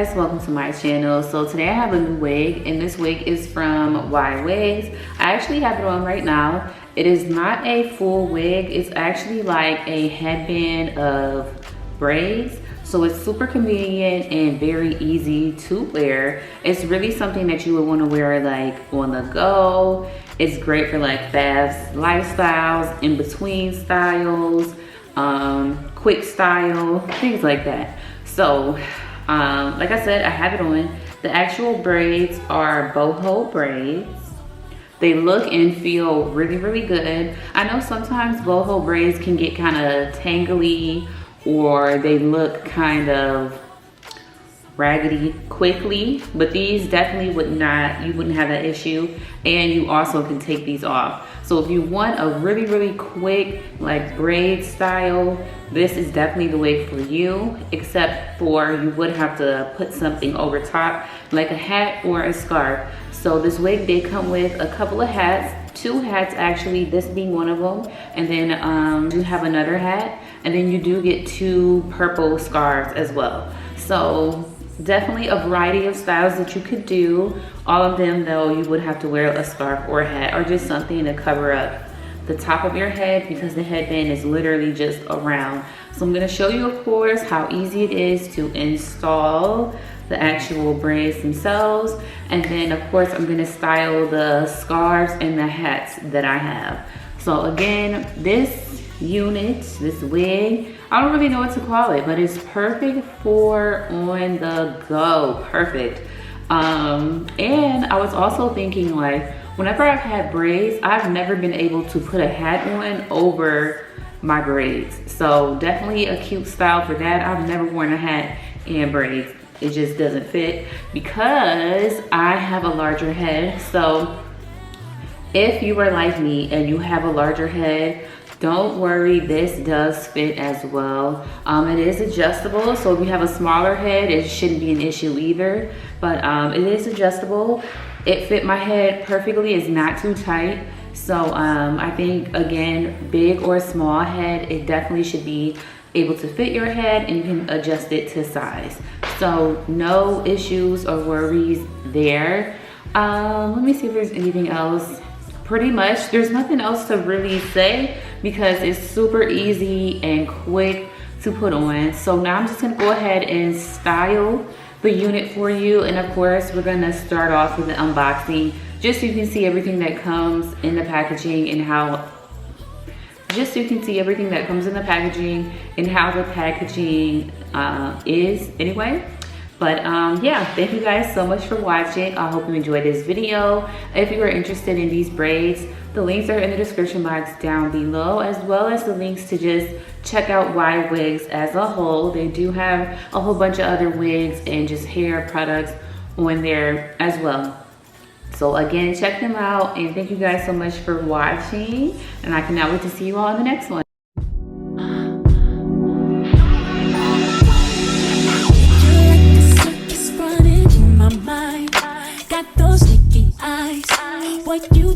guys, welcome to my channel. So today I have a new wig, and this wig is from YWigs. I actually have it on right now. It is not a full wig, it's actually like a headband of braids. So it's super convenient and very easy to wear. It's really something that you would want to wear like on the go. It's great for like fast lifestyles, in between styles, quick style, things like that. So like I said, I have it on. The actual braids are Boho braids. They look and feel really, really good. I know sometimes Boho braids can get kind of tangly, or they look kind of raggedy quickly, but these definitely would not, you wouldn't have that issue. And you also can take these off. So if you want a really, really quick like braid style, this is definitely the wig for you, except for you would have to put something over top, like a hat or a scarf. So this wig did come with a couple of hats, 2 hats actually, this being one of them, and then you have another hat, and then you do get 2 purple scarves as well. So definitely a variety of styles that you could do. All of them though, you would have to wear a scarf or a hat, or just something to cover up the top of your head, because the headband is literally just around. So I'm going to show you, of course, how easy it is to install the actual braids themselves, and then of course I'm going to style the scarves and the hats that I have. So again, this unit, this wig, I don't really know what to call it, but it's perfect for on the go. Perfect. And I was also thinking, like, whenever I've had braids, I've never been able to put a hat on over my braids. So definitely a cute style for that. I've never worn a hat and braids. It just doesn't fit because I have a larger head. So if you are like me and you have a larger head, don't worry, this does fit as well. It is adjustable, so if you have a smaller head, it shouldn't be an issue either. But it is adjustable. It fit my head perfectly. It's not too tight. So I think, again, big or small head, it definitely should be able to fit your head, and you can adjust it to size. So no issues or worries there. Let me see if there's anything else. Pretty much there's nothing else to really say, because it's super easy and quick to put on. So now I'm just gonna go ahead and style the unit for you, and of course we're gonna start off with the unboxing, just so you can see everything that comes in the packaging and how the packaging is anyway. But yeah, thank you guys so much for watching. I hope you enjoyed this video. If you are interested in these braids, the links are in the description box down below, as well as the links to just check out YWigs as a whole. They do have a whole bunch of other wigs and just hair products on there as well. So again, check them out, and thank you guys so much for watching, and I cannot wait to see you all in the next one. What you